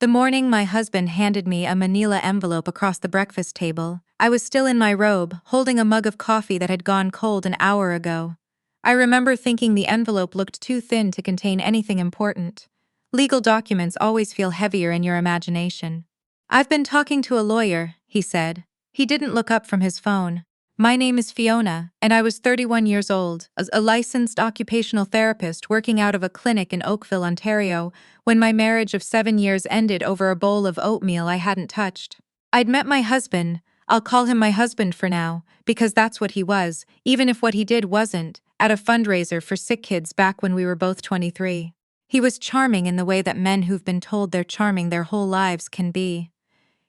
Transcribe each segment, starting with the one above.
The morning my husband handed me a manila envelope across the breakfast table, I was still in my robe, holding a mug of coffee that had gone cold an hour ago. I remember thinking the envelope looked too thin to contain anything important. Legal documents always feel heavier in your imagination. "I've been talking to a lawyer," he said. He didn't look up from his phone. "My name is Fiona, and I was 31 years old, as a licensed occupational therapist working out of a clinic in Oakville, Ontario, when my marriage of 7 years ended over a bowl of oatmeal I hadn't touched. I'd met my husband. I'll call him my husband for now, because that's what he was, even if what he did wasn't, at a fundraiser for sick kids back when we were both 23. He was charming in the way that men who've been told they're charming their whole lives can be.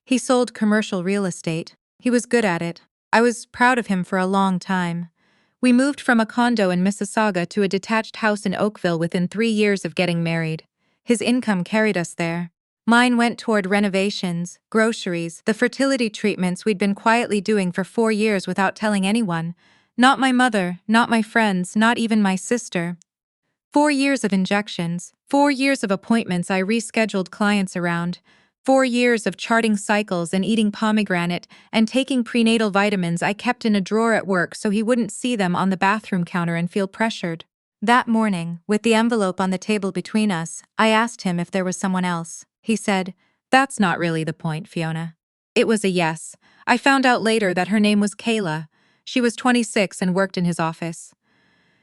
He sold commercial real estate. He was good at it. I was proud of him for a long time. We moved from a condo in Mississauga to a detached house in Oakville within 3 years of getting married. His income carried us there. Mine went toward renovations, groceries, the fertility treatments we'd been quietly doing for 4 years without telling anyone. Not my mother, not my friends, not even my sister. 4 years of injections, 4 years of appointments I rescheduled clients around, 4 years of charting cycles and eating pomegranate and taking prenatal vitamins I kept in a drawer at work so he wouldn't see them on the bathroom counter and feel pressured. That morning, with the envelope on the table between us, I asked him if there was someone else. He said, "That's not really the point, Fiona." It was a yes. I found out later that her name was Kayla. She was 26 and worked in his office.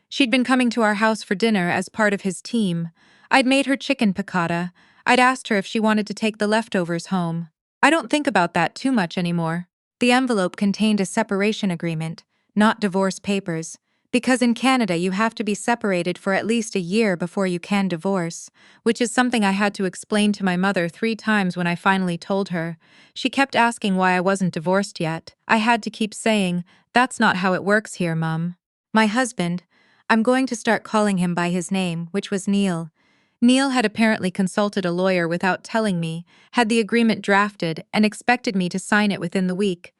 She'd been coming to our house for dinner as part of his team. I'd made her chicken piccata. I'd asked her if she wanted to take the leftovers home. I don't think about that too much anymore. The envelope contained a separation agreement, not divorce papers, because in Canada you have to be separated for at least a year before you can divorce, which is something I had to explain to my mother 3 times when I finally told her. She kept asking why I wasn't divorced yet. I had to keep saying, "That's not how it works here, Mum." My husband, I'm going to start calling him by his name, which was Neil. Neil had apparently consulted a lawyer without telling me, had the agreement drafted, and expected me to sign it within the week.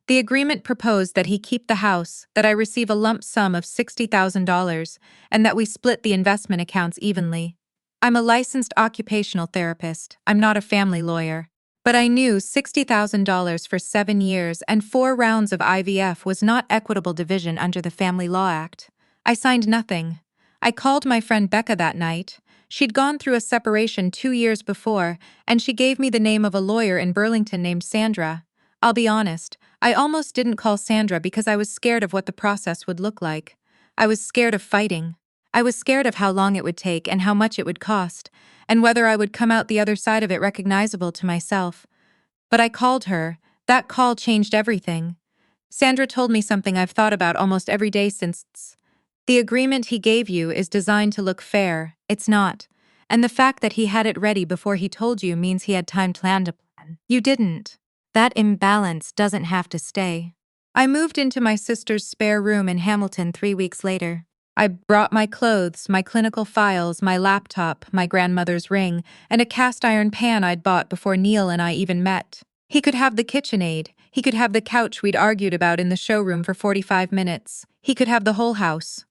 The agreement proposed that he keep the house, that I receive a lump sum of $60,000, and that we split the investment accounts evenly. I'm a licensed occupational therapist. I'm not a family lawyer. But I knew $60,000 for 7 years and 4 rounds of IVF was not equitable division under the Family Law Act. I signed nothing. I called my friend Becca that night. She'd gone through a separation 2 years before, and she gave me the name of a lawyer in Burlington named Sandra. I'll be honest, I almost didn't call Sandra because I was scared of what the process would look like. I was scared of fighting. I was scared of how long it would take and how much it would cost, and whether I would come out the other side of it recognizable to myself. But I called her. That call changed everything. Sandra told me something I've thought about almost every day since. The agreement he gave you is designed to look fair. It's not. And the fact that he had it ready before he told you means he had time planned to plan. You didn't. That imbalance doesn't have to stay. I moved into my sister's spare room in Hamilton 3 weeks later. I brought my clothes, my clinical files, my laptop, my grandmother's ring, and a cast iron pan I'd bought before Neil and I even met. He could have the KitchenAid. He could have the couch we'd argued about in the showroom for 45 minutes. He could have the whole house.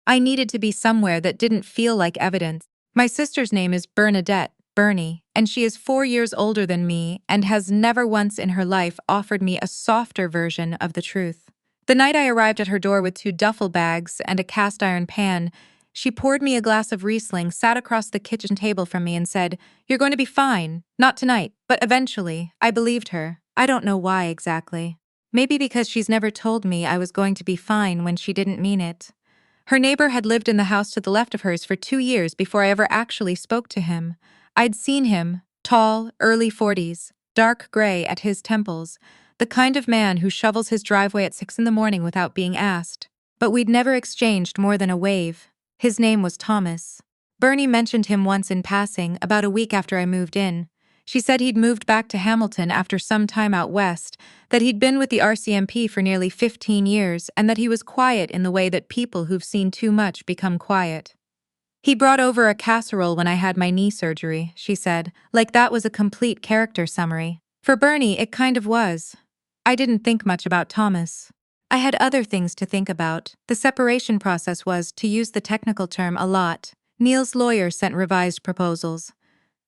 I needed to be somewhere that didn't feel like evidence. My sister's name is Bernadette, Bernie, and she is 4 years older than me and has never once in her life offered me a softer version of the truth. The night I arrived at her door with 2 duffel bags and a cast iron pan, she poured me a glass of Riesling, sat across the kitchen table from me and said, "You're going to be fine. Not tonight, but eventually." I believed her. I don't know why exactly. Maybe because she's never told me I was going to be fine when she didn't mean it. Her neighbor had lived in the house to the left of hers for 2 years before I ever actually spoke to him. I'd seen him, tall, early 40s, dark gray at his temples, the kind of man who shovels his driveway at 6 in the morning without being asked. But we'd never exchanged more than a wave. His name was Thomas. Bernie mentioned him once in passing, about a week after I moved in. She said he'd moved back to Hamilton after some time out west, that he'd been with the RCMP for nearly 15 years, and that he was quiet in the way that people who've seen too much become quiet. He brought over a casserole when I had my knee surgery, she said, like that was a complete character summary. For Bernie, it kind of was. I didn't think much about Thomas. I had other things to think about. The separation process was, to use the technical term, a lot. Neil's lawyer sent revised proposals.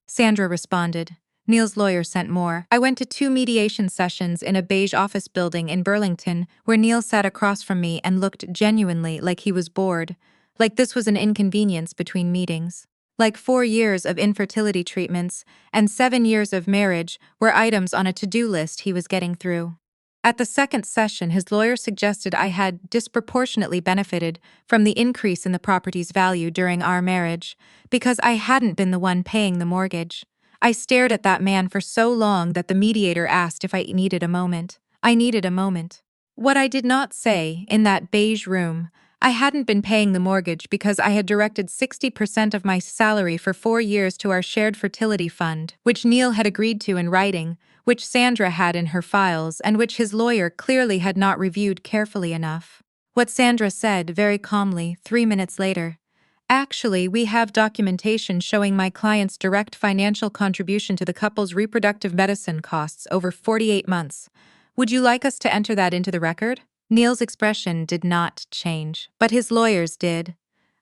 Sandra responded. Neil's lawyer sent more. I went to 2 mediation sessions in a beige office building in Burlington, where Neil sat across from me and looked genuinely like he was bored, like this was an inconvenience between meetings. Like 4 years of infertility treatments and 7 years of marriage were items on a to-do list he was getting through. At the second session, his lawyer suggested I had disproportionately benefited from the increase in the property's value during our marriage because I hadn't been the one paying the mortgage. I stared at that man for so long that the mediator asked if I needed a moment. I needed a moment. What I did not say, in that beige room, I hadn't been paying the mortgage because I had directed 60% of my salary for 4 years to our shared fertility fund, which Neil had agreed to in writing, which Sandra had in her files, and which his lawyer clearly had not reviewed carefully enough. What Sandra said, very calmly, 3 minutes later. Actually, we have documentation showing my client's direct financial contribution to the couple's reproductive medicine costs over 48 months. Would you like us to enter that into the record? Neil's expression did not change, but his lawyers did.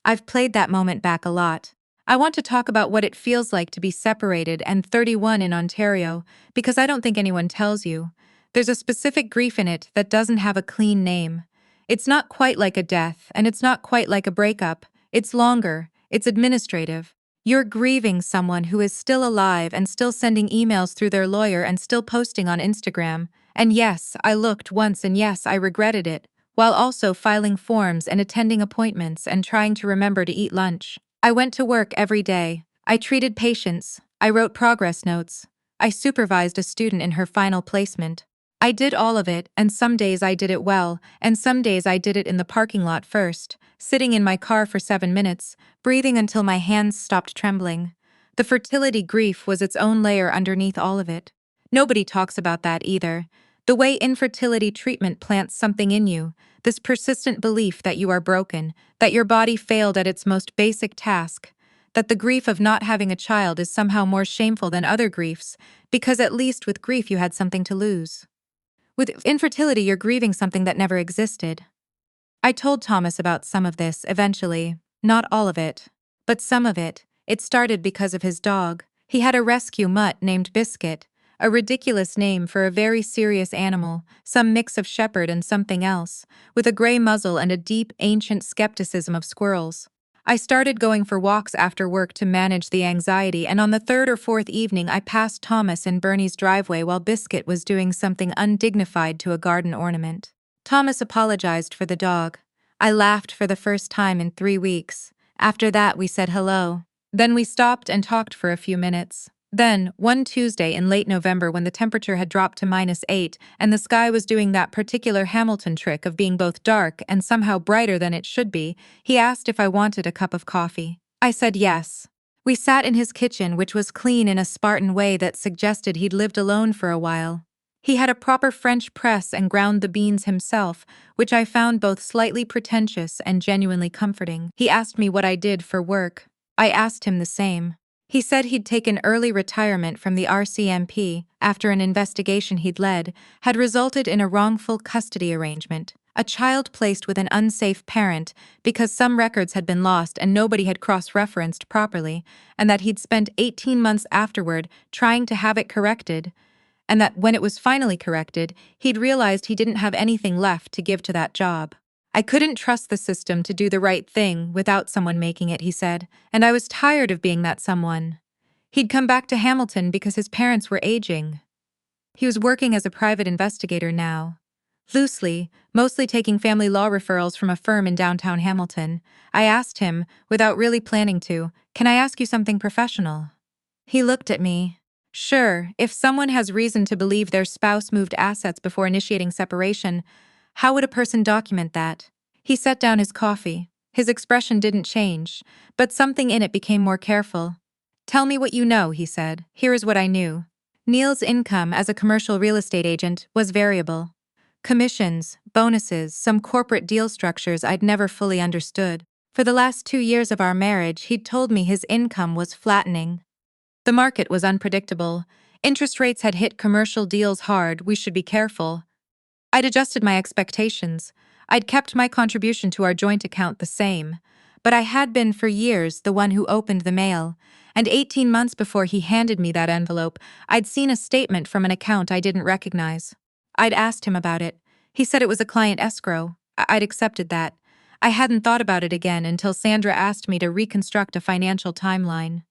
I've played that moment back a lot. I want to talk about what it feels like to be separated and 31 in Ontario, because I don't think anyone tells you. There's a specific grief in it that doesn't have a clean name. It's not quite like a death, and it's not quite like a breakup. It's longer, it's administrative. You're grieving someone who is still alive and still sending emails through their lawyer and still posting on Instagram. And yes, I looked once and yes, I regretted it, while also filing forms and attending appointments and trying to remember to eat lunch. I went to work every day. I treated patients. I wrote progress notes. I supervised a student in her final placement. I did all of it, and some days I did it well, and some days I did it in the parking lot first, sitting in my car for 7 minutes, breathing until my hands stopped trembling. The fertility grief was its own layer underneath all of it. Nobody talks about that either. The way infertility treatment plants something in you, this persistent belief that you are broken, that your body failed at its most basic task, that the grief of not having a child is somehow more shameful than other griefs, because at least with grief you had something to lose. With infertility, you're grieving something that never existed. I told Thomas about some of this eventually, not all of it, but some of it. It started because of his dog. He had a rescue mutt named Biscuit, a ridiculous name for a very serious animal, some mix of shepherd and something else, with a gray muzzle and a deep, ancient skepticism of squirrels. I started going for walks after work to manage the anxiety, and on the 3rd or 4th evening I passed Thomas in Bernie's driveway while Biscuit was doing something undignified to a garden ornament. Thomas apologized for the dog. I laughed for the first time in 3 weeks. After that we said hello. Then we stopped and talked for a few minutes. Then, one Tuesday in late November when the temperature had dropped to -8 and the sky was doing that particular Hamilton trick of being both dark and somehow brighter than it should be, he asked if I wanted a cup of coffee. I said yes. We sat in his kitchen, which was clean in a Spartan way that suggested he'd lived alone for a while. He had a proper French press and ground the beans himself, which I found both slightly pretentious and genuinely comforting. He asked me what I did for work. I asked him the same. He said he'd taken early retirement from the RCMP after an investigation he'd led had resulted in a wrongful custody arrangement, a child placed with an unsafe parent because some records had been lost and nobody had cross-referenced properly, and that he'd spent 18 months afterward trying to have it corrected, and that when it was finally corrected, he'd realized he didn't have anything left to give to that job. I couldn't trust the system to do the right thing without someone making it, he said, and I was tired of being that someone. He'd come back to Hamilton because his parents were aging. He was working as a private investigator now. Loosely, mostly taking family law referrals from a firm in downtown Hamilton. I asked him, without really planning to, "Can I ask you something professional?" He looked at me. Sure, if someone has reason to believe their spouse moved assets before initiating separation, how would a person document that? He set down his coffee. His expression didn't change, but something in it became more careful. "Tell me what you know," he said. "Here is what I knew." Neil's income as a commercial real estate agent was variable. Commissions, bonuses, some corporate deal structures I'd never fully understood. For the last 2 years of our marriage, he'd told me his income was flattening. The market was unpredictable. Interest rates had hit commercial deals hard. We should be careful. I'd adjusted my expectations. I'd kept my contribution to our joint account the same. but I had been for years the one who opened the mail, and 18 months before he handed me that envelope, I'd seen a statement from an account I didn't recognize. I'd asked him about it. He said it was a client escrow. I'd accepted that. I hadn't thought about it again until Sandra asked me to reconstruct a financial timeline.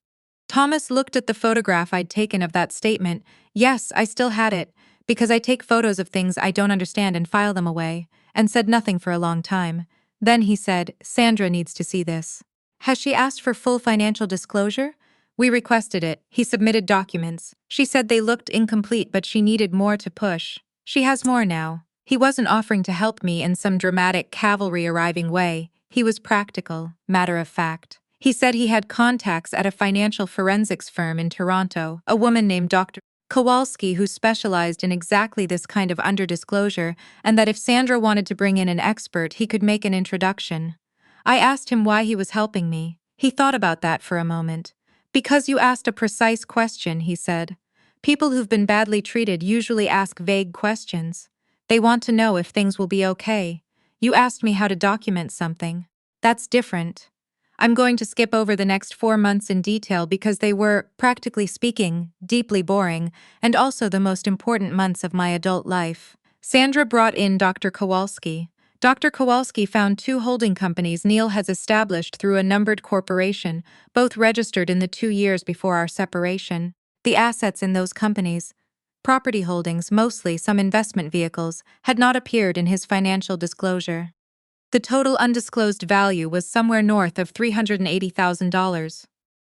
Thomas looked at the photograph I'd taken of that statement. Yes, I still had it, because I take photos of things I don't understand and file them away, and said nothing for a long time. Then he said, Sandra needs to see this. Has she asked for full financial disclosure? We requested it. He submitted documents. She said they looked incomplete, but she needed more to push. She has more now. He wasn't offering to help me in some dramatic cavalry arriving way. He was practical, matter of fact. He said he had contacts at a financial forensics firm in Toronto, a woman named Dr. Kowalski who specialized in exactly this kind of underdisclosure, and that if Sandra wanted to bring in an expert, he could make an introduction. I asked him why he was helping me. He thought about that for a moment. Because you asked a precise question, he said. People who've been badly treated usually ask vague questions. They want to know if things will be okay. You asked me how to document something. That's different. I'm going to skip over the next 4 months in detail because they were, practically speaking, deeply boring, and also the most important months of my adult life. Sandra brought in Dr. Kowalski. Dr. Kowalski found 2 holding companies Neil has established through a numbered corporation, both registered in the 2 years before our separation. The assets in those companies, property holdings, mostly some investment vehicles, had not appeared in his financial disclosure. The total undisclosed value was somewhere north of $380,000.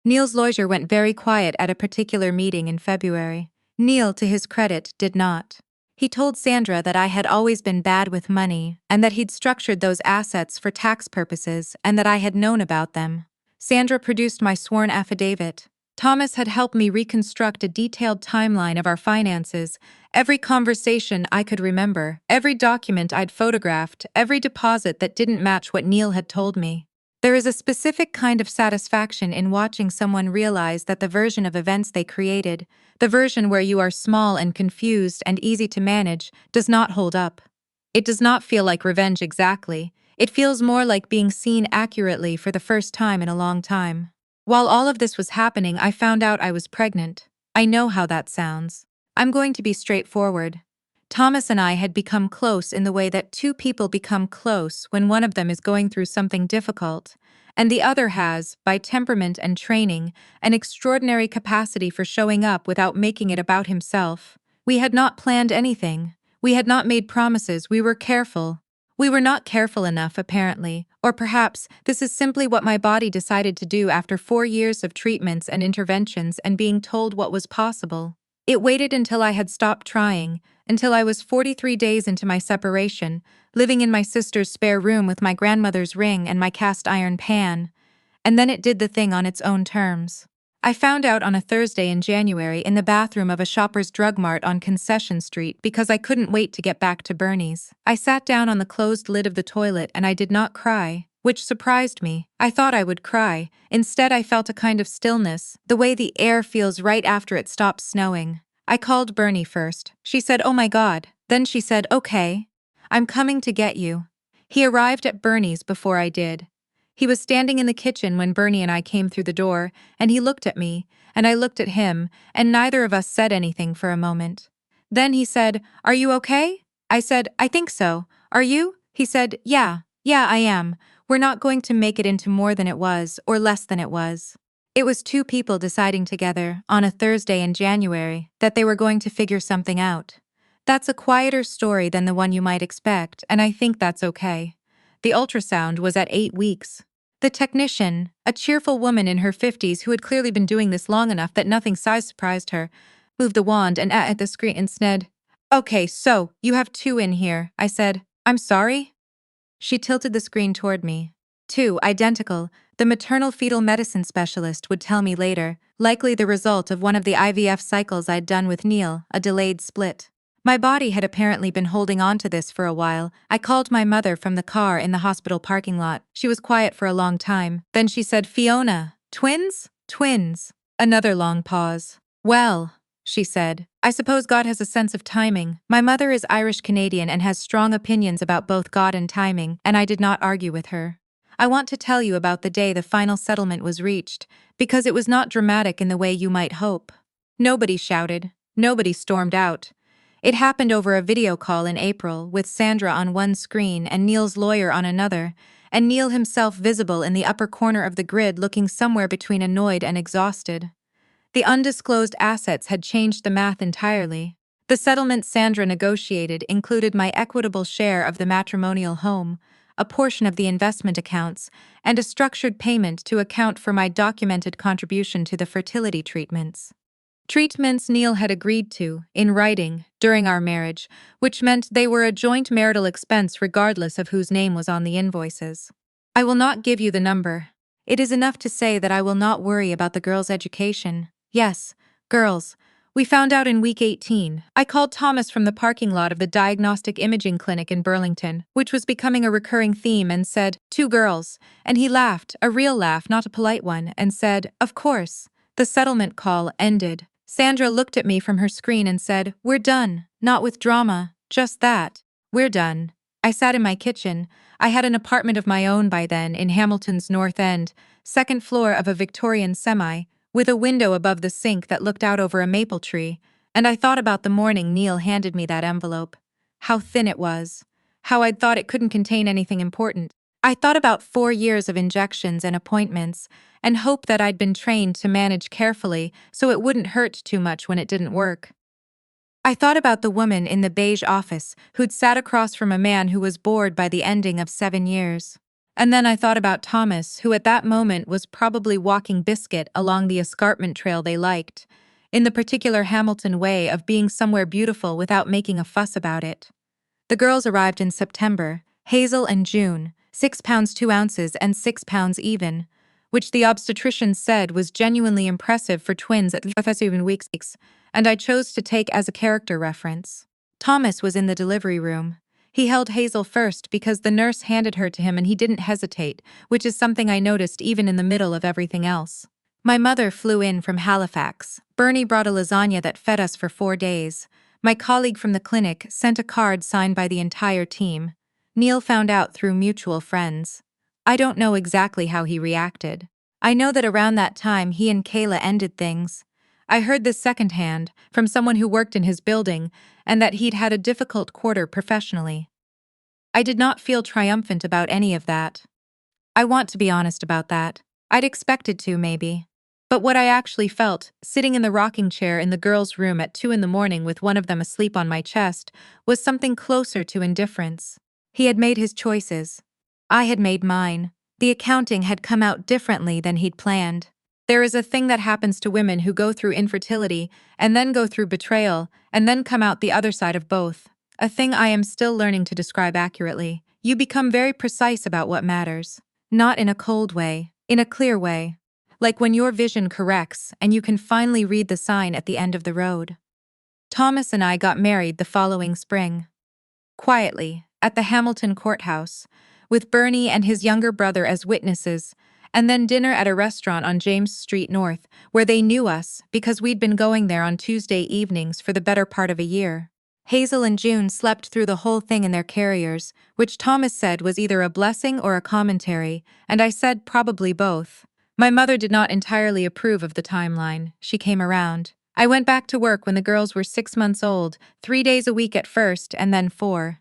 Neil's lawyer went very quiet at a particular meeting in February. Neil, to his credit, did not. He told Sandra that I had always been bad with money and that he'd structured those assets for tax purposes and that I had known about them. Sandra produced my sworn affidavit. Thomas had helped me reconstruct a detailed timeline of our finances, every conversation I could remember, every document I'd photographed, every deposit that didn't match what Neil had told me. There is a specific kind of satisfaction in watching someone realize that the version of events they created, the version where you are small and confused and easy to manage, does not hold up. It does not feel like revenge exactly. It feels more like being seen accurately for the first time in a long time. While all of this was happening, I found out I was pregnant. I know how that sounds. I'm going to be straightforward. Thomas and I had become close in the way that 2 people become close when one of them is going through something difficult, and the other has, by temperament and training, an extraordinary capacity for showing up without making it about himself. We had not planned anything. We had not made promises. We were careful. We were not careful enough, apparently, or perhaps this is simply what my body decided to do after 4 years of treatments and interventions and being told what was possible. It waited until I had stopped trying, until I was 43 days into my separation, living in my sister's spare room with my grandmother's ring and my cast iron pan, and then it did the thing on its own terms. I found out on a Thursday in January in the bathroom of a Shoppers Drug Mart on Concession Street because I couldn't wait to get back to Bernie's. I sat down on the closed lid of the toilet and I did not cry, which surprised me. I thought I would cry. Instead, I felt a kind of stillness, the way the air feels right after it stops snowing. I called Bernie first. She said, "Oh my God." Then she said, "Okay. I'm coming to get you." He arrived at Bernie's before I did. He was standing in the kitchen when Bernie and I came through the door, and he looked at me, and I looked at him, and neither of us said anything for a moment. Then he said, "Are you okay?" I said, "I think so. Are you?" He said, Yeah, I am. We're not going to make it into more than it was, or less than it was." It was 2 people deciding together, on a Thursday in January, that they were going to figure something out. That's a quieter story than the one you might expect, and I think that's okay. The ultrasound was at 8 weeks. The technician, a cheerful woman in her 50s who had clearly been doing this long enough that nothing size surprised her, moved the wand and at the screen and said, "Okay, so, you have 2 in here." I said, "I'm sorry?" She tilted the screen toward me. 2, identical, the maternal fetal medicine specialist would tell me later, likely the result of one of the IVF cycles I'd done with Neil, a delayed split. My body had apparently been holding on to this for a while. I called my mother from the car in the hospital parking lot. She was quiet for a long time. Then she said, "Fiona, twins?" "Twins." Another long pause. "Well," she said, "I suppose God has a sense of timing." My mother is Irish-Canadian and has strong opinions about both God and timing, and I did not argue with her. I want to tell you about the day the final settlement was reached, because it was not dramatic in the way you might hope. Nobody shouted. Nobody stormed out. It happened over a video call in April, with Sandra on one screen and Neil's lawyer on another, and Neil himself visible in the upper corner of the grid looking somewhere between annoyed and exhausted. The undisclosed assets had changed the math entirely. The settlement Sandra negotiated included my equitable share of the matrimonial home, a portion of the investment accounts, and a structured payment to account for my documented contribution to the fertility treatments. Treatments Neil had agreed to, in writing, during our marriage, which meant they were a joint marital expense regardless of whose name was on the invoices. I will not give you the number. It is enough to say that I will not worry about the girls' education. Yes, girls. We found out in week 18. I called Thomas from the parking lot of the diagnostic imaging clinic in Burlington, which was becoming a recurring theme, and said, 2 girls. And he laughed, a real laugh, not a polite one, and said, of course. The settlement call ended. Sandra looked at me from her screen and said, we're done. Not with drama, just that. We're done. I sat in my kitchen. I had an apartment of my own by then in Hamilton's North End, second floor of a Victorian semi, with a window above the sink that looked out over a maple tree, and I thought about the morning Neil handed me that envelope. How thin it was. How I'd thought it couldn't contain anything important. I thought about 4 years of injections and appointments, and hoped that I'd been trained to manage carefully so it wouldn't hurt too much when it didn't work. I thought about the woman in the beige office who'd sat across from a man who was bored by the ending of 7 years. And then I thought about Thomas, who at that moment was probably walking Biscuit along the escarpment trail they liked, in the particular Hamilton way of being somewhere beautiful without making a fuss about it. The girls arrived in September, Hazel and June, 6 pounds 2 ounces and 6 pounds even, which the obstetrician said was genuinely impressive for twins at 7 weeks, and I chose to take as a character reference. Thomas was in the delivery room. He held Hazel first because the nurse handed her to him and he didn't hesitate, which is something I noticed even in the middle of everything else. My mother flew in from Halifax. Bernie brought a lasagna that fed us for 4 days. My colleague from the clinic sent a card signed by the entire team. Neil found out through mutual friends. I don't know exactly how he reacted. I know that around that time he and Kayla ended things. I heard this secondhand, from someone who worked in his building, and that he'd had a difficult quarter professionally. I did not feel triumphant about any of that. I want to be honest about that. I'd expected to, maybe. But what I actually felt, sitting in the rocking chair in the girls' room at 2 a.m. with one of them asleep on my chest, was something closer to indifference. He had made his choices. I had made mine. The accounting had come out differently than he'd planned. There is a thing that happens to women who go through infertility, and then go through betrayal, and then come out the other side of both. A thing I am still learning to describe accurately. You become very precise about what matters. Not in a cold way, in a clear way. Like when your vision corrects and you can finally read the sign at the end of the road. Thomas and I got married the following spring. Quietly, at the Hamilton courthouse, with Bernie and his younger brother as witnesses, and then dinner at a restaurant on James Street North, where they knew us because we'd been going there on Tuesday evenings for the better part of a year. Hazel and June slept through the whole thing in their carriers, which Thomas said was either a blessing or a commentary, and I said probably both. My mother did not entirely approve of the timeline. She came around. I went back to work when the girls were 6 months old, 3 days a week at first and then 4.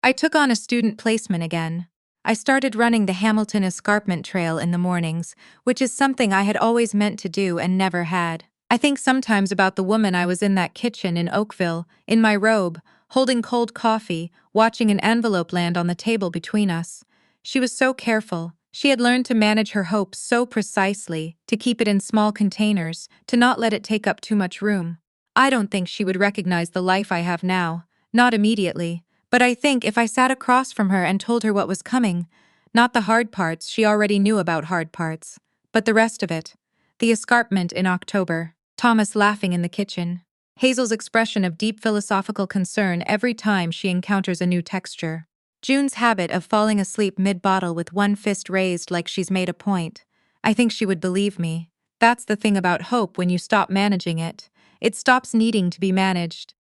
I took on a student placement again. I started running the Hamilton Escarpment Trail in the mornings, which is something I had always meant to do and never had. I think sometimes about the woman I was in that kitchen in Oakville, in my robe, holding cold coffee, watching an envelope land on the table between us. She was so careful. She had learned to manage her hope so precisely, to keep it in small containers, to not let it take up too much room. I don't think she would recognize the life I have now, not immediately. But I think if I sat across from her and told her what was coming, not the hard parts, she already knew about hard parts, but the rest of it. The escarpment in October, Thomas laughing in the kitchen, Hazel's expression of deep philosophical concern every time she encounters a new texture, June's habit of falling asleep mid-bottle with one fist raised like she's made a point. I think she would believe me. That's the thing about hope when you stop managing it. It stops needing to be managed.